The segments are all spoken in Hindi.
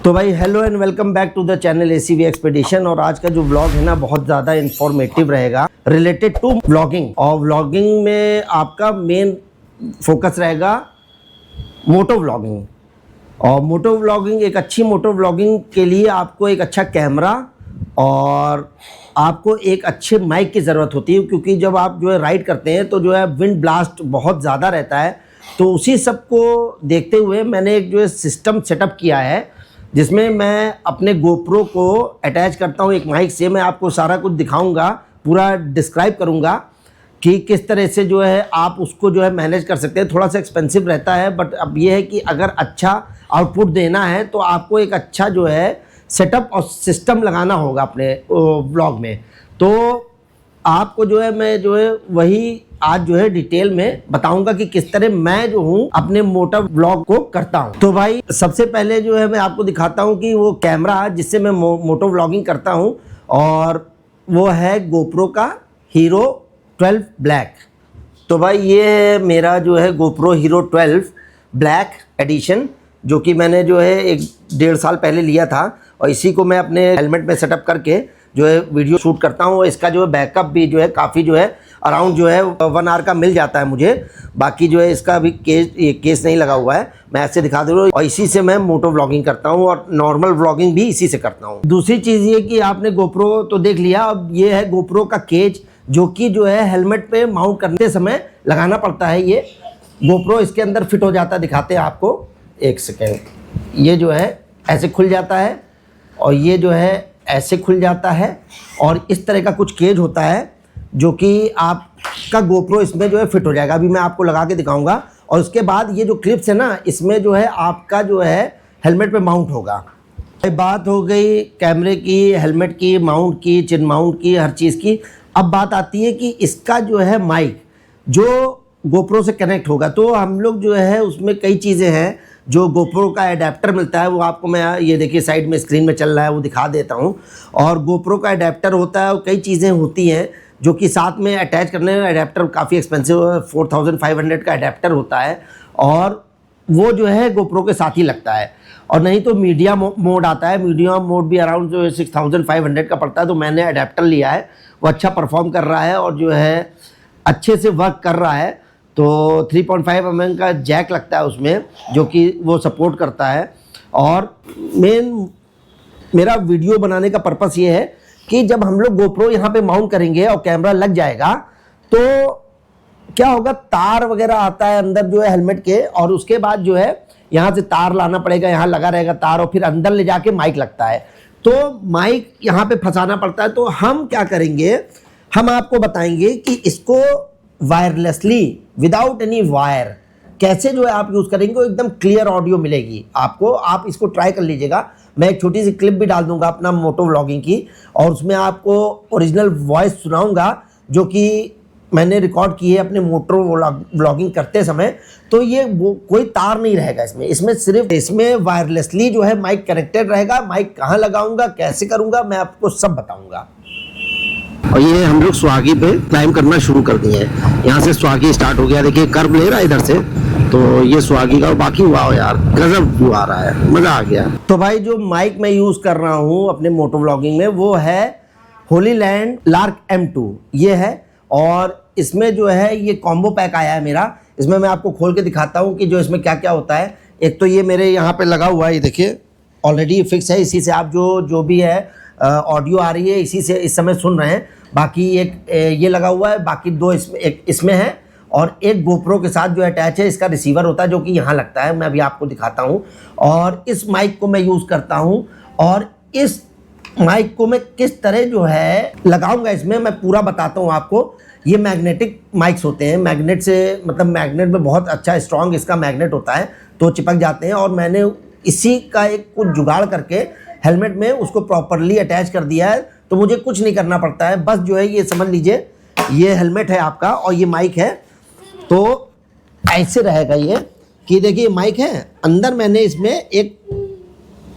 तो भाई hello and welcome back to the channel ACV expedition. और आज का जो व्लॉग है ना बहुत ज़्यादा इंफॉर्मेटिव रहेगा रिलेटेड टू व्लॉगिंग। और व्लॉगिंग में आपका मेन फोकस रहेगा मोटो व्लॉगिंग। और मोटो व्लॉगिंग, एक अच्छी मोटो व्लॉगिंग के लिए आपको एक अच्छा कैमरा और आपको एक अच्छे माइक की ज़रूरत होती है, क्योंकि जब आप जो है राइड करते हैं तो जो है विंड ब्लास्ट बहुत ज़्यादा रहता है। तो उसी सब को देखते हुए मैंने एक जो है सिस्टम सेटअप किया है, जिसमें मैं अपने गोप्रो को अटैच करता हूँ एक माइक से। मैं आपको सारा कुछ दिखाऊंगा, पूरा डिस्क्राइब करूंगा कि किस तरह से जो है आप उसको जो है मैनेज कर सकते हैं। थोड़ा सा एक्सपेंसिव रहता है, बट अब ये है कि अगर अच्छा आउटपुट देना है तो आपको एक अच्छा जो है सेटअप और सिस्टम लगाना होगा अपने व्लॉग में। तो आपको जो है मैं जो है वही आज जो है डिटेल में बताऊंगा कि किस तरह मैं जो हूँ अपने मोटर व्लॉग को करता हूँ। तो भाई सबसे पहले जो है मैं आपको दिखाता हूँ कि वो कैमरा जिससे मैं मोटो व्लॉगिंग करता हूँ, और वो है गोप्रो का हीरो 12 ब्लैक। तो भाई ये है मेरा जो है गोप्रो हीरो 12 ब्लैक एडिशन, जो कि मैंने जो है 1-1.5 साल पहले लिया था। और इसी को मैं अपने हेलमेट में सेटअप करके जो है वीडियो शूट करता हूँ। इसका जो है बैकअप भी जो है काफ़ी जो है अराउंड जो है 1 आवर का मिल जाता है मुझे। बाकी जो है इसका अभी केस नहीं लगा हुआ है, मैं ऐसे दिखा दे रहा हूँ। और इसी से मैं मोटो व्लॉगिंग करता हूँ और नॉर्मल व्लॉगिंग भी इसी से करता हूँ। दूसरी चीज़ ये कि आपने गोप्रो तो देख लिया, अब ये है गोप्रो का केज, जो कि जो है हेलमेट पे माउंट करते समय लगाना पड़ता है। ये गोप्रो इसके अंदर फिट हो जाता है, दिखाते हैं आपको, एक सेकेंड। ये जो है ऐसे खुल जाता है और ये जो है ऐसे खुल जाता है, और इस तरह का कुछ केज होता है जो कि आपका गोप्रो इसमें जो है फिट हो जाएगा। अभी मैं आपको लगा के दिखाऊंगा। और उसके बाद ये जो क्लिप्स है ना, इसमें जो है आपका जो है हेलमेट पे माउंट होगा। बात हो गई कैमरे की, हेलमेट की, माउंट की, चिन माउंट की, हर चीज़ की। अब बात आती है कि इसका जो है माइक जो गोप्रो से कनेक्ट होगा। तो हम लोग जो है उसमें कई चीज़ें हैं। जो गोप्रो का एडेप्टर मिलता है वो आपको मैं ये देखिए साइड में स्क्रीन में चल रहा है, वो दिखा देता हूँ। और गोप्रो का एडेप्टर होता है और कई चीज़ें होती हैं जो कि साथ में अटैच करने में एडेप्टर काफ़ी एक्सपेंसिव है, 4500 का एडेप्टर होता है, और वो जो है गोप्रो के साथ ही लगता है। और नहीं तो मीडिया मोड आता है, मीडिया मोड भी अराउंड जो है 6500 का पड़ता है। तो मैंने एडेप्टर लिया है, वो अच्छा परफॉर्म कर रहा है और जो है अच्छे से वर्क कर रहा है। तो 3.5 mm का जैक लगता है उसमें, जो कि वो सपोर्ट करता है। और मेरा वीडियो बनाने का पर्पस ये है कि जब हम लोग गोप्रो यहाँ पे माउंट करेंगे और कैमरा लग जाएगा तो क्या होगा, तार वगैरह आता है अंदर जो है हेलमेट के, और उसके बाद जो है यहाँ से तार लाना पड़ेगा, यहाँ लगा रहेगा तार, और फिर अंदर ले जाके माइक लगता है। तो माइक यहाँ पे फंसाना पड़ता है। तो हम क्या करेंगे, हम आपको बताएंगे कि इसको वायरलेसली विदाउट एनी वायर कैसे जो है आप यूज़ करेंगे, वो एकदम क्लियर ऑडियो मिलेगी आपको। आप इसको ट्राई कर लीजिएगा। मैं एक छोटी सी क्लिप भी डाल दूंगा अपना मोटो व्लॉगिंग की, और उसमें आपको ओरिजिनल वॉइस सुनाऊंगा जो कि मैंने रिकॉर्ड की है अपने मोटो व्लॉगिंग करते समय। तो ये वो कोई तार नहीं रहेगा इसमें सिर्फ इसमें वायरलेसली जो है माइक कनेक्टेड रहेगा। माइक कहाँ लगाऊंगा, कैसे करूँगा, मैं आपको सब बताऊँगा। और ये हम लोग स्वागी पे क्लाइम करना शुरू कर दिए हैं। यहाँ से स्वागी स्टार्ट हो गया, देखिए कर्व ले रहा है इधर से, तो ये स्वागी का। बाकी वाह यार गजब व्यू आ रहा है, मज़ा आ गया। तो भाई जो माइक मैं यूज़ कर रहा हूँ अपने मोटो व्लॉगिंग में वो है होलीलैंड लार्क M2 ये है। और इसमें जो है ये कॉम्बो पैक आया है मेरा। इसमें मैं आपको खोल के दिखाता हूँ कि जो इसमें क्या क्या होता है। एक तो ये मेरे यहाँ पे लगा हुआ है, ये देखिए ऑलरेडी फिक्स है। इसी से आप जो भी है ऑडियो आ रही है, इसी से इस समय सुन रहे हैं। बाकी एक ये लगा हुआ है, बाकी 2 एक इसमें है, और एक गोप्रो के साथ जो अटैच है। इसका रिसीवर होता है जो कि यहाँ लगता है, मैं अभी आपको दिखाता हूँ। और इस माइक को मैं यूज़ करता हूँ, और इस माइक को मैं किस तरह जो है लगाऊंगा इसमें मैं पूरा बताता हूँ आपको। ये मैग्नेटिक माइक्स होते हैं, मैग्नेट से मतलब मैग्नेट में बहुत अच्छा स्ट्रॉन्ग इसका मैग्नेट होता है, तो चिपक जाते हैं। और मैंने इसी का एक कुछ जुगाड़ करके हेलमेट में उसको प्रॉपरली अटैच कर दिया है। तो मुझे कुछ नहीं करना पड़ता है, बस जो है ये समझ लीजिए ये हेलमेट है आपका और ये माइक है। तो ऐसे रहेगा ये कि देखिए माइक है, अंदर मैंने इसमें एक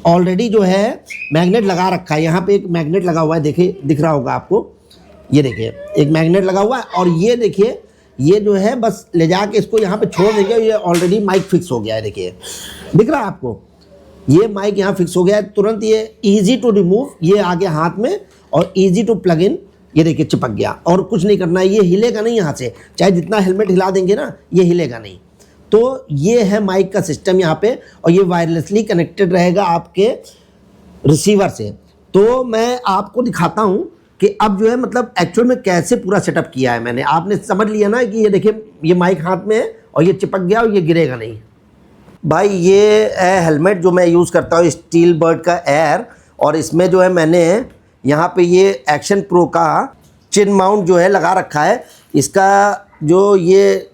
ऑलरेडी जो है मैग्नेट लगा रखा है। यहाँ पे एक मैग्नेट लगा हुआ है, देखिए दिख रहा होगा आपको, ये देखिए एक मैग्नेट लगा हुआ है। और ये देखिए ये जो है बस ले जाके इसको यहाँ पे छोड़ देंगे, ये ऑलरेडी माइक फिक्स हो गया है, देखिए दिख रहा है आपको। ये माइक यहाँ फिक्स हो गया है, तुरंत ये इजी टू रिमूव, ये आ गया हाथ में और इजी टू प्लग इन, ये देखिए चिपक गया और कुछ नहीं करना है, ये हिलेगा नहीं यहाँ से, चाहे जितना हेलमेट हिला देंगे ना ये हिलेगा नहीं। तो ये है माइक का सिस्टम यहाँ पे, और ये वायरलेसली कनेक्टेड रहेगा आपके रिसीवर से। तो मैं आपको दिखाता हूँ कि अब जो है मतलब एक्चुअल में कैसे पूरा सेटअप किया है मैंने। आपने समझ लिया ना कि ये देखिए ये माइक हाथ में है और ये चिपक गया और ये गिरेगा नहीं। भाई ये हेलमेट जो मैं यूज़ करता हूँ स्टील बर्ड का एयर, और इसमें जो है मैंने यहाँ पे ये एक्शन प्रो का चिन माउंट जो है लगा रखा है। इसका जो ये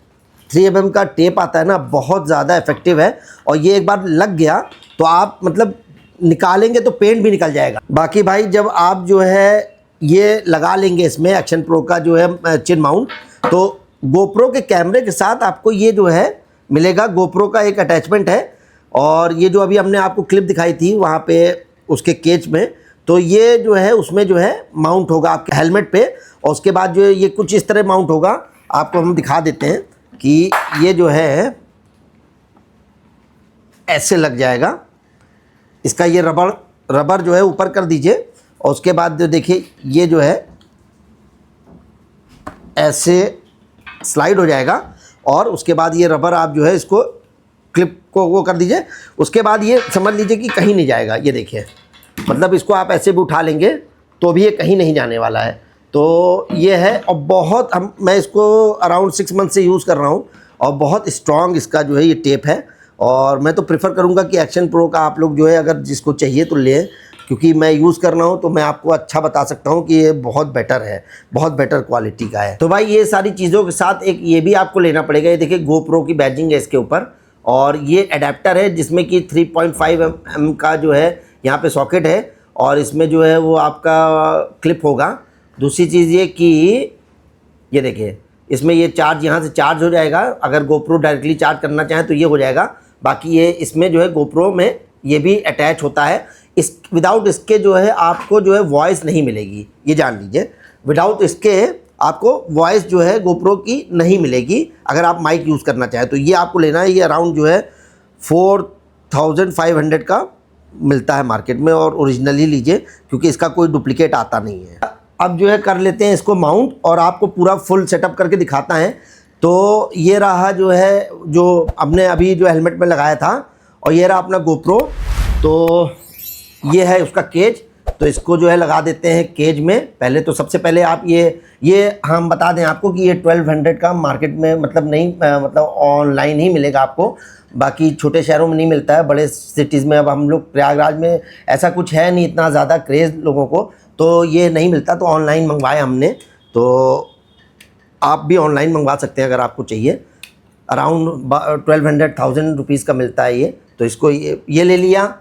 3mm का टेप आता है ना, बहुत ज़्यादा इफेक्टिव है, और ये एक बार लग गया तो आप मतलब निकालेंगे तो पेंट भी निकल जाएगा। बाकी भाई जब आप जो है ये लगा लेंगे इसमें एक्शन प्रो का जो है चिन माउंट, तो गोप्रो के कैमरे के साथ आपको ये जो है मिलेगा, गोप्रो का एक अटैचमेंट है। और ये जो अभी हमने आपको क्लिप दिखाई थी वहाँ पे उसके केच में, तो ये जो है उसमें जो है माउंट होगा आपके हेलमेट पे, और उसके बाद जो है ये कुछ इस तरह माउंट होगा। आपको हम दिखा देते हैं कि ये जो है ऐसे लग जाएगा। इसका ये रबर जो है ऊपर कर दीजिए, और उसके बाद जो देखिए ये जो है ऐसे स्लाइड हो जाएगा, और उसके बाद ये रबर आप जो है इसको क्लिप को वो कर दीजिए। उसके बाद ये समझ लीजिए कि कहीं नहीं जाएगा, ये देखिए मतलब इसको आप ऐसे भी उठा लेंगे तो भी ये कहीं नहीं जाने वाला है। तो ये है, और बहुत मैं इसको अराउंड 6 मंथ से यूज़ कर रहा हूँ, और बहुत स्ट्रॉन्ग इसका जो है ये टेप है। और मैं तो प्रेफर करूँगा कि एक्शन प्रो का आप लोग जो है अगर जिसको चाहिए तो लें, क्योंकि मैं यूज़ कर रहा हूँ तो मैं आपको अच्छा बता सकता हूँ कि ये बहुत बेटर है, बहुत बेटर क्वालिटी का है। तो भाई ये सारी चीज़ों के साथ एक ये भी आपको लेना पड़ेगा। ये देखिए गोप्रो की बैजिंग है इसके ऊपर, और ये अडेप्टर है जिसमें कि 3.5mm का जो है यहाँ पे सॉकेट है, और इसमें जो है वो आपका क्लिप होगा। दूसरी चीज़ ये कि ये देखिए इसमें ये चार्ज यहाँ से चार्ज हो जाएगा, अगर गोप्रो डायरेक्टली चार्ज करना चाहें तो ये हो जाएगा। बाकी ये इसमें जो है गोप्रो में ये भी अटैच होता है। इस विदाउट इसके जो है आपको जो है वॉइस नहीं मिलेगी, ये जान लीजिए। विदाउट इसके आपको वॉइस जो है गोप्रो की नहीं मिलेगी अगर आप माइक यूज़ करना चाहें। तो ये आपको लेना है, ये अराउंड जो है 4500 का मिलता है मार्केट में, और ओरिजिनली लीजिए क्योंकि इसका कोई डुप्लीकेट आता नहीं है। अब जो है कर लेते हैं इसको माउंट, और आपको पूरा फुल सेटअप करके दिखाता है। तो ये रहा जो है जो हमने अभी जो हेलमेट में लगाया था, और ये रहा अपना गोप्रो। तो ये है उसका केज, तो इसको जो है लगा देते हैं केज में। पहले तो सबसे पहले आप ये हम बता दें आपको कि ये 1200 का मार्केट में मतलब नहीं, मतलब ऑनलाइन ही मिलेगा आपको, बाकी छोटे शहरों में नहीं मिलता है। बड़े सिटीज़ में, अब हम लोग प्रयागराज में ऐसा कुछ है नहीं, इतना ज़्यादा क्रेज़ लोगों को, तो ये नहीं मिलता। तो ऑनलाइन मंगवाया हमने, तो आप भी ऑनलाइन मंगवा सकते हैं अगर आपको चाहिए। अराउंड 1200 रुपीज़ का मिलता है ये। तो इसको ये ले लिया।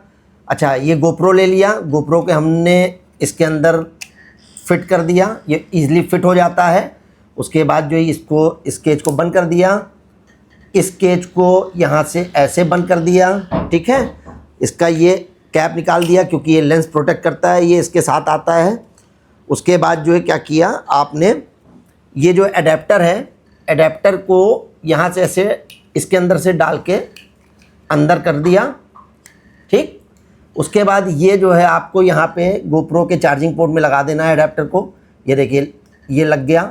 अच्छा, ये गोप्रो ले लिया, गोप्रो के हमने इसके अंदर फिट कर दिया, ये इजीली फिट हो जाता है। उसके बाद जो है इसको इस केज को बंद कर दिया, इस केज को यहाँ से ऐसे बंद कर दिया, ठीक है। इसका ये कैप निकाल दिया क्योंकि ये लेंस प्रोटेक्ट करता है, ये इसके साथ आता है। उसके बाद जो है क्या किया आपने, ये जो एडेप्टर है, एडेप्टर को यहाँ से ऐसे इसके अंदर से डाल के अंदर कर दिया, ठीक। उसके बाद ये जो है आपको यहाँ पे गोप्रो के चार्जिंग पोर्ट में लगा देना है एडेप्टर को। ये देखिए ये लग गया,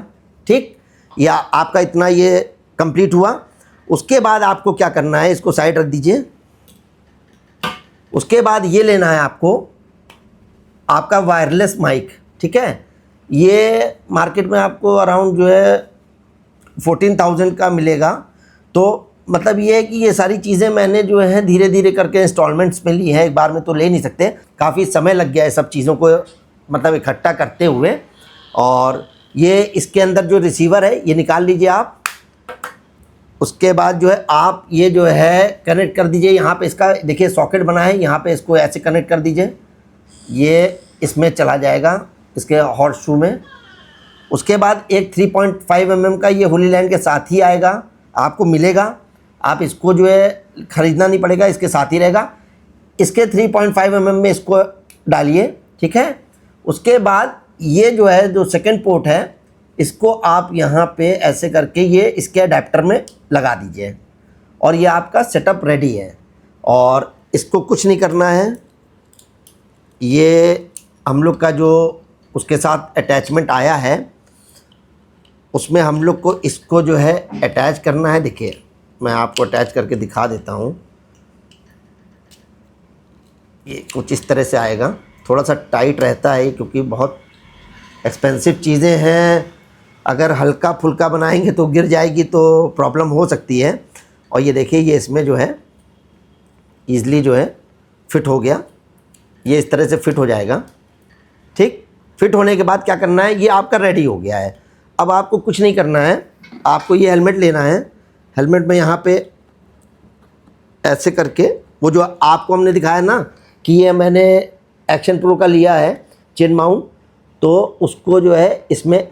ठीक। या आपका इतना ये कंप्लीट हुआ। उसके बाद आपको क्या करना है, इसको साइड रख दीजिए। उसके बाद ये लेना है आपको आपका वायरलेस माइक, ठीक है। ये मार्केट में आपको अराउंड जो है 14,000 का मिलेगा। तो मतलब ये है कि ये सारी चीज़ें मैंने जो है धीरे धीरे करके इंस्टॉलमेंट्स में ली है, एक बार में तो ले नहीं सकते, काफ़ी समय लग गया है सब चीज़ों को मतलब इकट्ठा करते हुए। और ये इसके अंदर जो रिसीवर है ये निकाल लीजिए आप। उसके बाद जो है आप ये जो है कनेक्ट कर दीजिए, यहाँ पे इसका देखिए सॉकेट बना है, यहाँ पे इसको ऐसे कनेक्ट कर दीजिए, ये इसमें चला जाएगा इसके हॉर्स शू में। उसके बाद एक 3.5 का ये होली लैंड के साथ ही आएगा, आपको मिलेगा। आप इसको जो है ख़रीदना नहीं पड़ेगा, इसके साथ ही रहेगा। इसके 3.5 में इसको डालिए, ठीक है। उसके बाद ये जो है जो सेकंड पोर्ट है, इसको आप यहाँ पे ऐसे करके ये इसके अडेप्टर में लगा दीजिए, और ये आपका सेटअप रेडी है। और इसको कुछ नहीं करना है। ये हम लोग का जो उसके साथ अटैचमेंट आया है उसमें हम लोग को इसको जो है अटैच करना है। देखिए मैं आपको अटैच करके दिखा देता हूँ। ये कुछ इस तरह से आएगा, थोड़ा सा टाइट रहता है क्योंकि बहुत एक्सपेंसिव चीज़ें हैं। अगर हल्का फुल्का बनाएंगे तो गिर जाएगी तो प्रॉब्लम हो सकती है। और ये देखिए ये इसमें जो है ईज़िली जो है फिट हो गया, ये इस तरह से फिट हो जाएगा। ठीक, फिट होने के बाद क्या करना है, ये आपका रेडी हो गया है। अब आपको कुछ नहीं करना है, आपको ये हेलमेट लेना है। हेलमेट में यहाँ पे ऐसे करके वो जो आपको हमने दिखाया ना कि ये मैंने एक्शन प्रो का लिया है चेन माउंट, तो उसको जो है इसमें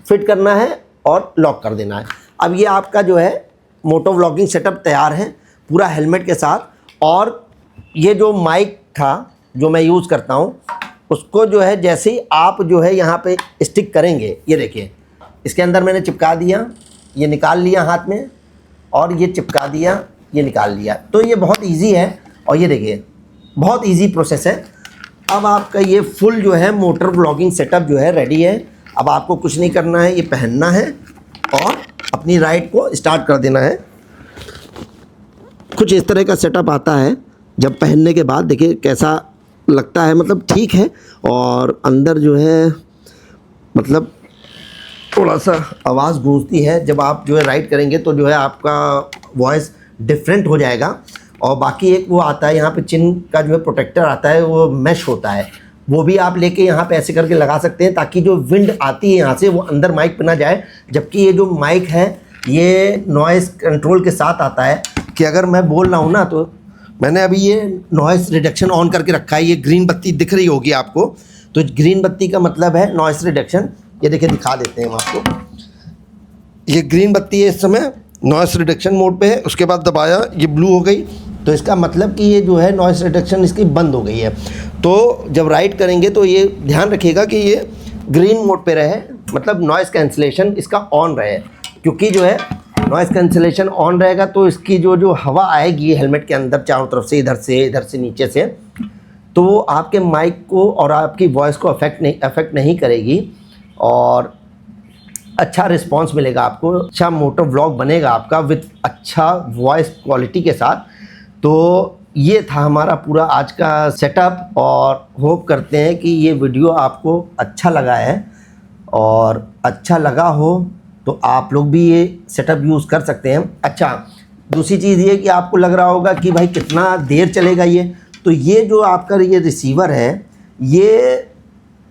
फिट करना है और लॉक कर देना है। अब ये आपका जो है मोटो व्लॉगिंग सेटअप तैयार है पूरा हेलमेट के साथ। और ये जो माइक था जो मैं यूज़ करता हूँ उसको जो है जैसे ही आप जो है यहाँ पे स्टिक करेंगे, ये देखिए इसके अंदर मैंने चिपका दिया, ये निकाल लिया हाथ में, और ये चिपका दिया, ये निकाल लिया। तो ये बहुत इजी है और ये देखिए बहुत इजी प्रोसेस है। अब आपका ये फुल जो है मोटर व्लॉगिंग सेटअप जो है रेडी है। अब आपको कुछ नहीं करना है, ये पहनना है और अपनी राइड को स्टार्ट कर देना है। कुछ इस तरह का सेटअप आता है। जब पहनने के बाद देखिए कैसा लगता है, मतलब ठीक है। और अंदर जो है मतलब थोड़ा सा आवाज़ गूंजती है। जब आप जो है राइड करेंगे तो जो है आपका वॉइस डिफरेंट हो जाएगा। और बाकी एक वो आता है यहाँ पे चिन का जो है प्रोटेक्टर आता है, वो मैश होता है, वो भी आप लेके यहाँ पे ऐसे करके लगा सकते हैं ताकि जो विंड आती है यहाँ से वो अंदर माइक पे ना जाए। जबकि ये जो माइक है ये नॉइज़ कंट्रोल के साथ आता है कि अगर मैं बोल रहा हूँ ना, तो मैंने अभी ये नॉइज़ रिडक्शन ऑन करके रखा है। ये ग्रीन बत्ती दिख रही होगी आपको, तो ग्रीन बत्ती का मतलब है नॉइज़ रिडक्शन। ये देखिए दिखा देते हैं हम आपको। ये ग्रीन बत्ती है इस समय नॉइज़ रिडक्शन मोड पे है, उसके बाद दबाया ये ब्लू हो गई, तो इसका मतलब कि ये जो है नॉइज़ रिडक्शन इसकी बंद हो गई है। तो जब राइड करेंगे तो ये ध्यान रखिएगा कि ये ग्रीन मोड पे रहे, मतलब नॉइज़ कैंसिलेशन इसका ऑन रहे। क्योंकि जो है नॉइज़ कैंसिलेशन ऑन रहेगा तो इसकी जो हवा आएगी हेलमेट के अंदर चारों तरफ से, इधर से नीचे से, तो वो आपके माइक को और आपकी वॉइस को अफेक्ट नहीं करेगी और अच्छा रिस्पांस मिलेगा आपको। अच्छा मोटो व्लॉग बनेगा आपका विद अच्छा वॉइस क्वालिटी के साथ। तो ये था हमारा पूरा आज का सेटअप और होप करते हैं कि ये वीडियो आपको अच्छा लगा है। और अच्छा लगा हो तो आप लोग भी ये सेटअप यूज़ कर सकते हैं। अच्छा, दूसरी चीज़ ये कि आपको लग रहा होगा कि भाई कितना देर चलेगा ये, तो ये जो आपका ये रिसीवर है ये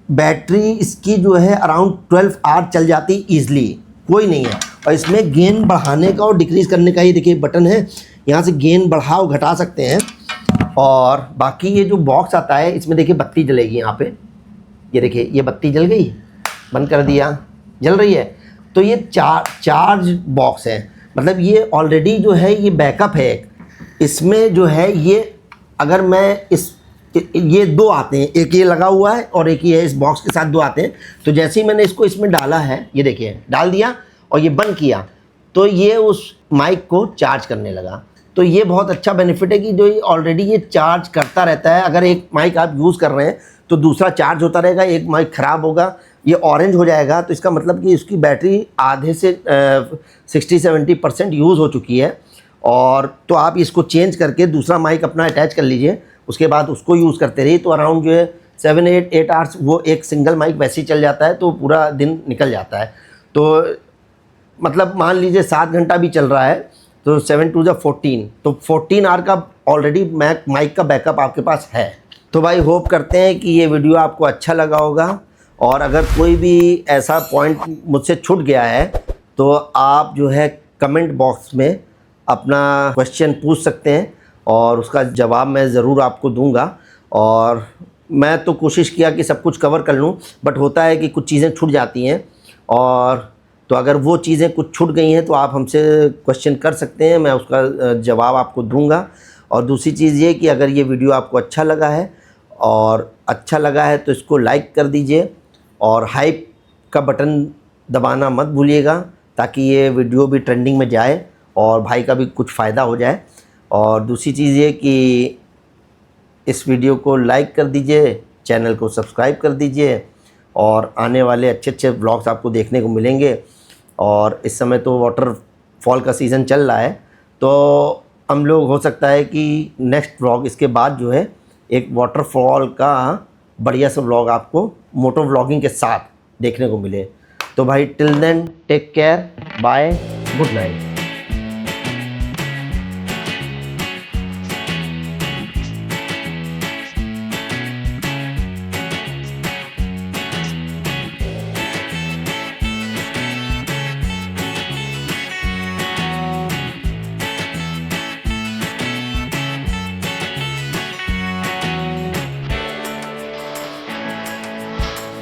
बैटरी इसकी जो है अराउंड 12 आवर चल जाती ईज़िली, कोई नहीं है। और इसमें गेन बढ़ाने का और डिक्रीज़ करने का ये देखिए बटन है, यहाँ से गेन बढ़ाओ घटा सकते हैं। और बाकी ये जो बॉक्स आता है इसमें देखिए बत्ती जलेगी यहाँ पे, ये देखिए ये बत्ती जल गई, बंद कर दिया, जल रही है। तो ये चार्ज बॉक्स है, मतलब ये ऑलरेडी जो है ये बैकअप है एक। इसमें जो है ये अगर मैं ये दो आते हैं, एक ये लगा हुआ है और एक ये है, इस बॉक्स के साथ दो आते हैं। तो जैसे ही मैंने इसको इसमें डाला है, ये देखिए डाल दिया और ये बंद किया, तो ये उस माइक को चार्ज करने लगा। तो ये बहुत अच्छा बेनिफिट है कि जो ये ऑलरेडी ये चार्ज करता रहता है। अगर एक माइक आप यूज़ कर रहे हैं तो दूसरा चार्ज होता रहेगा, एक माइक ख़राब होगा, ये ऑरेंज हो जाएगा, तो इसका मतलब कि इसकी बैटरी आधे से 60-70% यूज़ हो चुकी है। और तो आप इसको चेंज करके दूसरा माइक अपना अटैच कर लीजिए, उसके बाद उसको यूज़ करते रहिए। तो अराउंड जो है 7-8 आवर्स वो एक सिंगल माइक वैसे ही चल जाता है, तो पूरा दिन निकल जाता है। तो मतलब मान लीजिए 7 घंटा भी चल रहा है तो 7 2 14, तो 14 आवर का ऑलरेडी माइक का बैकअप आपके पास है। तो भाई होप करते हैं कि ये वीडियो आपको अच्छा लगा होगा। और अगर कोई भी ऐसा पॉइंट मुझसे छूट गया है तो आप जो है कमेंट बॉक्स में अपना क्वेश्चन पूछ सकते हैं और उसका जवाब मैं ज़रूर आपको दूंगा। और मैं तो कोशिश किया कि सब कुछ कवर कर लूं, बट होता है कि कुछ चीज़ें छूट जाती हैं। और तो अगर वो चीज़ें कुछ छूट गई हैं तो आप हमसे क्वेश्चन कर सकते हैं, मैं उसका जवाब आपको दूंगा। और दूसरी चीज़ ये कि अगर ये वीडियो आपको अच्छा लगा है तो इसको लाइक कर दीजिए और हाइप का बटन दबाना मत भूलिएगा, ताकि ये वीडियो भी ट्रेंडिंग में जाए और भाई का भी कुछ फ़ायदा हो जाए। और दूसरी चीज़ ये कि इस वीडियो को लाइक कर दीजिए, चैनल को सब्सक्राइब कर दीजिए और आने वाले अच्छे अच्छे व्लॉग्स आपको देखने को मिलेंगे। और इस समय तो वाटरफॉल का सीज़न चल रहा है, तो हम लोग हो सकता है कि नेक्स्ट व्लॉग इसके बाद जो है एक वाटरफॉल का बढ़िया सा व्लॉग आपको मोटो व्लॉगिंग के साथ देखने को मिले। तो भाई till then take care, bye, good night.